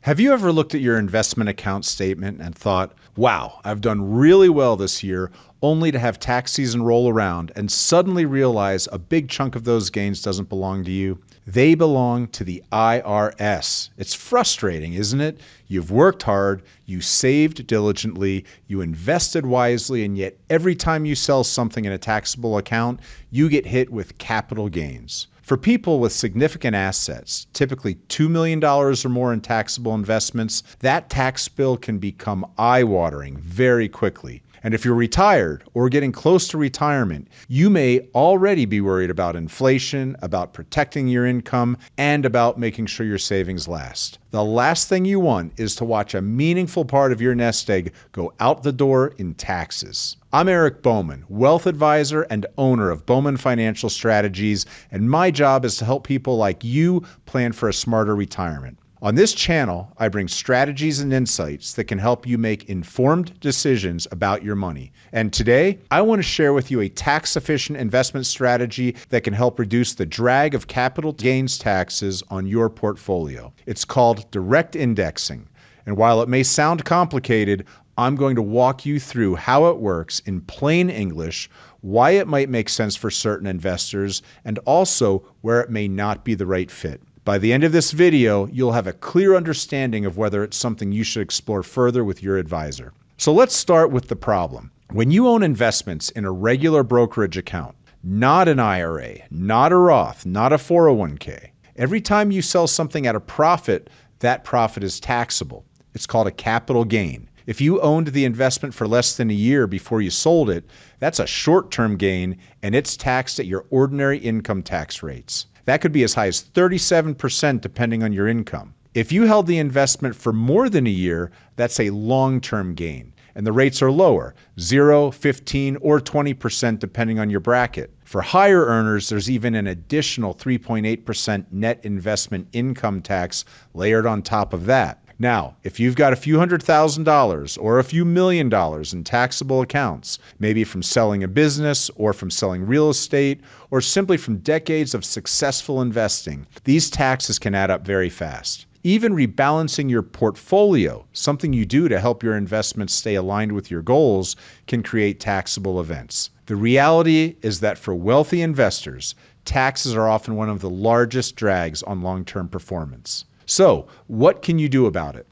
Have you ever looked at your investment account statement and thought, wow, I've done really well this year, only to have tax season roll around and suddenly realize a big chunk of those gains doesn't belong to you? They belong to the IRS. It's frustrating, isn't it? You've worked hard, you saved diligently, you invested wisely, and yet every time you sell something in a taxable account, you get hit with capital gains. For people with significant assets, typically $2 million or more in taxable investments, that tax bill can become eye-watering very quickly. And if you're retired or getting close to retirement, you may already be worried about inflation, about protecting your income, and about making sure your savings last. The last thing you want is to watch a meaningful part of your nest egg go out the door in taxes. I'm Erik Bowman, wealth advisor and owner of Bowman Financial Strategies, and my job is to help people like you plan for a smarter retirement. On this channel, I bring strategies and insights that can help you make informed decisions about your money. And today, I want to share with you a tax-efficient investment strategy that can help reduce the drag of capital gains taxes on your portfolio. It's called direct indexing. And while it may sound complicated, I'm going to walk you through how it works in plain English, why it might make sense for certain investors, and also where it may not be the right fit. By the end of this video, you'll have a clear understanding of whether it's something you should explore further with your advisor. So let's start with the problem. When you own investments in a regular brokerage account, not an IRA, not a Roth, not a 401k, every time you sell something at a profit, that profit is taxable. It's called a capital gain. If you owned the investment for less than a year before you sold it, that's a short-term gain, and it's taxed at your ordinary income tax rates. That could be as high as 37% depending on your income. If you held the investment for more than a year, that's a long-term gain, and the rates are lower, 0, 15, or 20% depending on your bracket. For higher earners, there's even an additional 3.8% net investment income tax layered on top of that. Now, if you've got a few $100,000 or a few $1 million in taxable accounts, maybe from selling a business or from selling real estate or simply from decades of successful investing, these taxes can add up very fast. Even rebalancing your portfolio, something you do to help your investments stay aligned with your goals, can create taxable events. The reality is that for wealthy investors, taxes are often one of the largest drags on long-term performance. So, what can you do about it?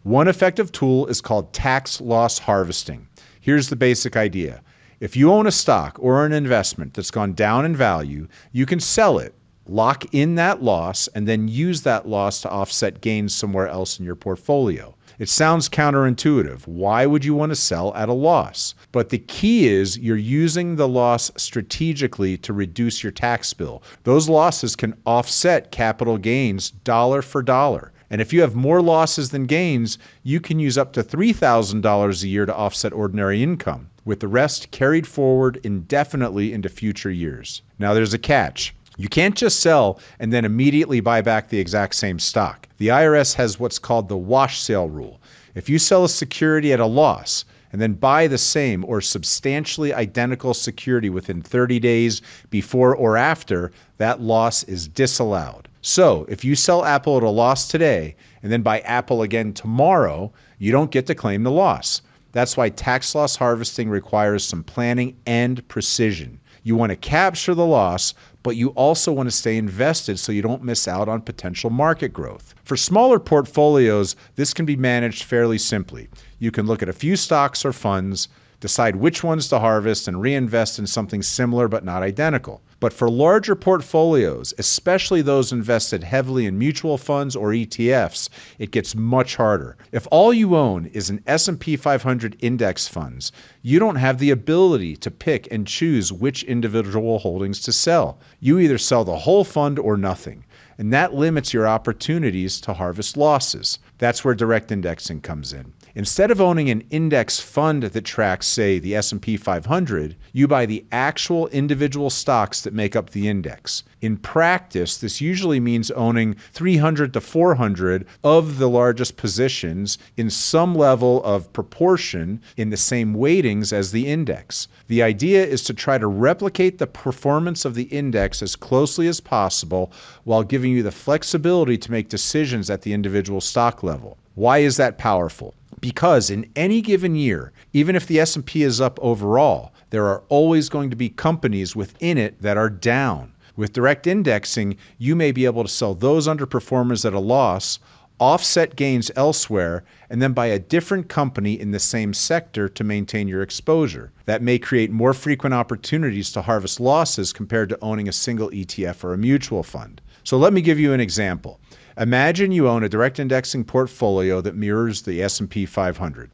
One effective tool is called tax loss harvesting. Here's the basic idea. If you own a stock or an investment that's gone down in value, you can sell it, lock in that loss, and then use that loss to offset gains somewhere else in your portfolio. It sounds counterintuitive. Why would you want to sell at a loss? But the key is you're using the loss strategically to reduce your tax bill. Those losses can offset capital gains dollar for dollar. And if you have more losses than gains, you can use up to $3,000 a year to offset ordinary income, with the rest carried forward indefinitely into future years. Now there's a catch. You can't just sell and then immediately buy back the exact same stock. The IRS has what's called the wash sale rule. If you sell a security at a loss and then buy the same or substantially identical security within 30 days before or after, that loss is disallowed. So if you sell Apple at a loss today and then buy Apple again tomorrow, you don't get to claim the loss. That's why tax loss harvesting requires some planning and precision. You want to capture the loss, but you also want to stay invested so you don't miss out on potential market growth. For smaller portfolios, this can be managed fairly simply. You can look at a few stocks or funds, decide which ones to harvest, and reinvest in something similar but not identical. But for larger portfolios, especially those invested heavily in mutual funds or ETFs, it gets much harder. If all you own is an S&P 500 index funds, you don't have the ability to pick and choose which individual holdings to sell. You either sell the whole fund or nothing, and that limits your opportunities to harvest losses. That's where direct indexing comes in. Instead of owning an index fund that tracks, say, the S&P 500, you buy the actual individual stocks that make up the index. In practice, this usually means owning 300 to 400 of the largest positions in some level of proportion in the same weightings as the index. The idea is to try to replicate the performance of the index as closely as possible while giving you the flexibility to make decisions at the individual stock level. Why is that powerful? Because in any given year, even if the S&P is up overall, there are always going to be companies within it that are down. With direct indexing, you may be able to sell those underperformers at a loss, offset gains elsewhere, and then buy a different company in the same sector to maintain your exposure. That may create more frequent opportunities to harvest losses compared to owning a single ETF or a mutual fund. So let me give you an example. Imagine you own a direct indexing portfolio that mirrors the S&P 500.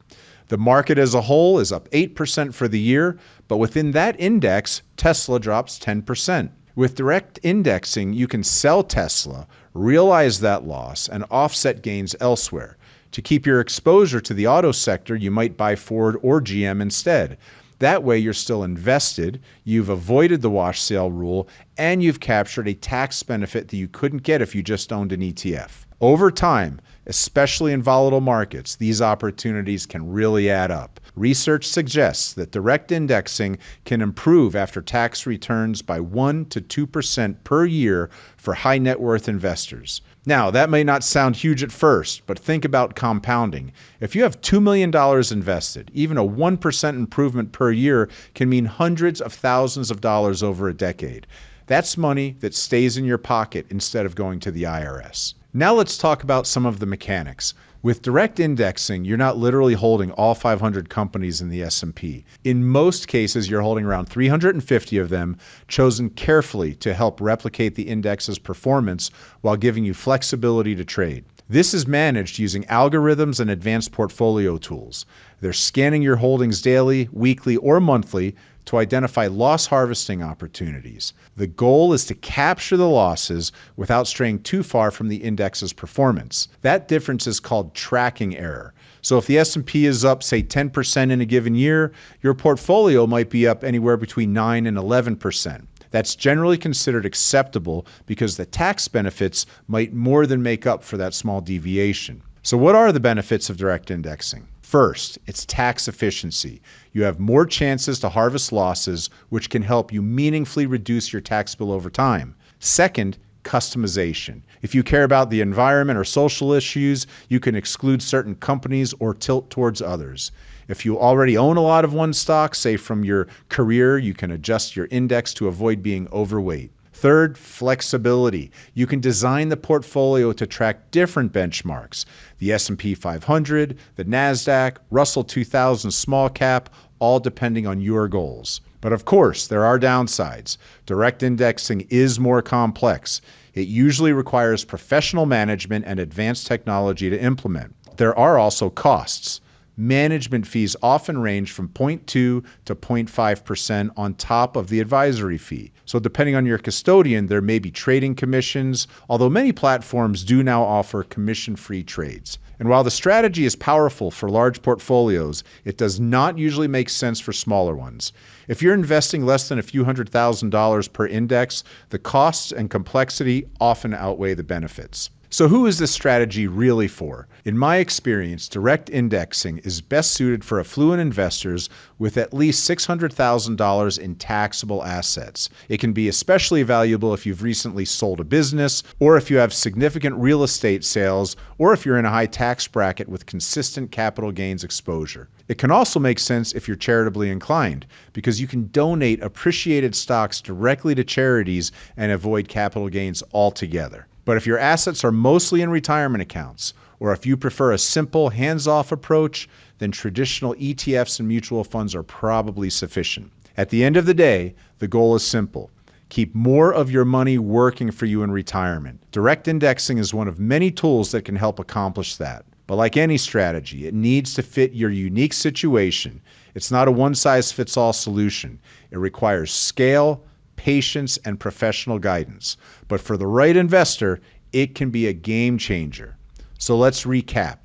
The market as a whole is up 8% for the year, but within that index, Tesla drops 10%. With direct indexing, you can sell Tesla, realize that loss, and offset gains elsewhere. To keep your exposure to the auto sector, you might buy Ford or GM instead. That way, you're still invested, you've avoided the wash sale rule, and you've captured a tax benefit that you couldn't get if you just owned an ETF. Over time, especially in volatile markets, these opportunities can really add up. Research suggests that direct indexing can improve after tax returns by 1% to 2% per year for high net worth investors. Now, that may not sound huge at first, but think about compounding. If you have $2 million invested, even a 1% improvement per year can mean hundreds of thousands of dollars over a decade. That's money that stays in your pocket instead of going to the IRS. Now let's talk about some of the mechanics. With direct indexing, you're not literally holding all 500 companies in the S&P. In most cases, you're holding around 350 of them, chosen carefully to help replicate the index's performance while giving you flexibility to trade. This is managed using algorithms and advanced portfolio tools. They're scanning your holdings daily, weekly, or monthly to identify loss harvesting opportunities. The goal is to capture the losses without straying too far from the index's performance. That difference is called tracking error. So if the S&P is up, say, 10% in a given year, your portfolio might be up anywhere between 9 and 11%. That's generally considered acceptable because the tax benefits might more than make up for that small deviation. So what are the benefits of direct indexing? First, it's tax efficiency. You have more chances to harvest losses, which can help you meaningfully reduce your tax bill over time. Second, customization. If you care about the environment or social issues, you can exclude certain companies or tilt towards others. If you already own a lot of one stock, say from your career, you can adjust your index to avoid being overweight. Third, flexibility. You can design the portfolio to track different benchmarks. The S&P 500, the NASDAQ, Russell 2000 small cap, all depending on your goals. But of course, there are downsides. Direct indexing is more complex. It usually requires professional management and advanced technology to implement. There are also costs. Management fees often range from 0.2 to 0.5% on top of the advisory fee. So depending on your custodian, there may be trading commissions, although many platforms do now offer commission-free trades. And while the strategy is powerful for large portfolios, it does not usually make sense for smaller ones. If you're investing less than a few $100,000 per index, the costs and complexity often outweigh the benefits. So who is this strategy really for? In my experience, direct indexing is best suited for affluent investors with at least $600,000 in taxable assets. It can be especially valuable if you've recently sold a business, or if you have significant real estate sales, or if you're in a high tax bracket with consistent capital gains exposure. It can also make sense if you're charitably inclined, because you can donate appreciated stocks directly to charities and avoid capital gains altogether. But if your assets are mostly in retirement accounts, or if you prefer a simple hands-off approach, then traditional ETFs and mutual funds are probably sufficient. At the end of the day, the goal is simple. Keep more of your money working for you in retirement. Direct indexing is one of many tools that can help accomplish that. But like any strategy, it needs to fit your unique situation. It's not a one-size-fits-all solution. It requires scale, patience, and professional guidance. But for the right investor, it can be a game changer. So let's recap.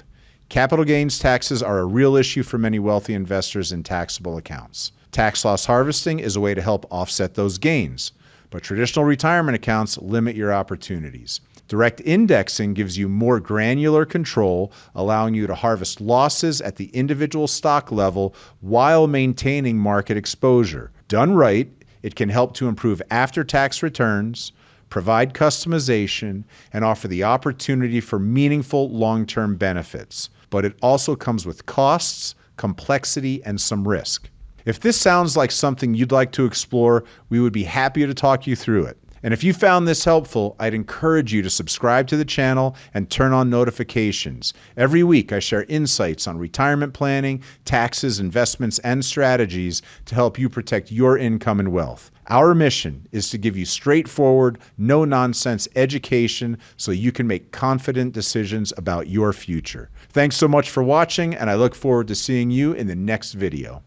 Capital gains taxes are a real issue for many wealthy investors in taxable accounts. Tax loss harvesting is a way to help offset those gains, but traditional retirement accounts limit your opportunities. Direct indexing gives you more granular control, allowing you to harvest losses at the individual stock level while maintaining market exposure. Done right, it can help to improve after-tax returns, provide customization, and offer the opportunity for meaningful long-term benefits. But it also comes with costs, complexity, and some risk. If this sounds like something you'd like to explore, we would be happy to talk you through it. And if you found this helpful, I'd encourage you to subscribe to the channel and turn on notifications. Every week, I share insights on retirement planning, taxes, investments, and strategies to help you protect your income and wealth. Our mission is to give you straightforward, no-nonsense education so you can make confident decisions about your future. Thanks so much for watching, and I look forward to seeing you in the next video.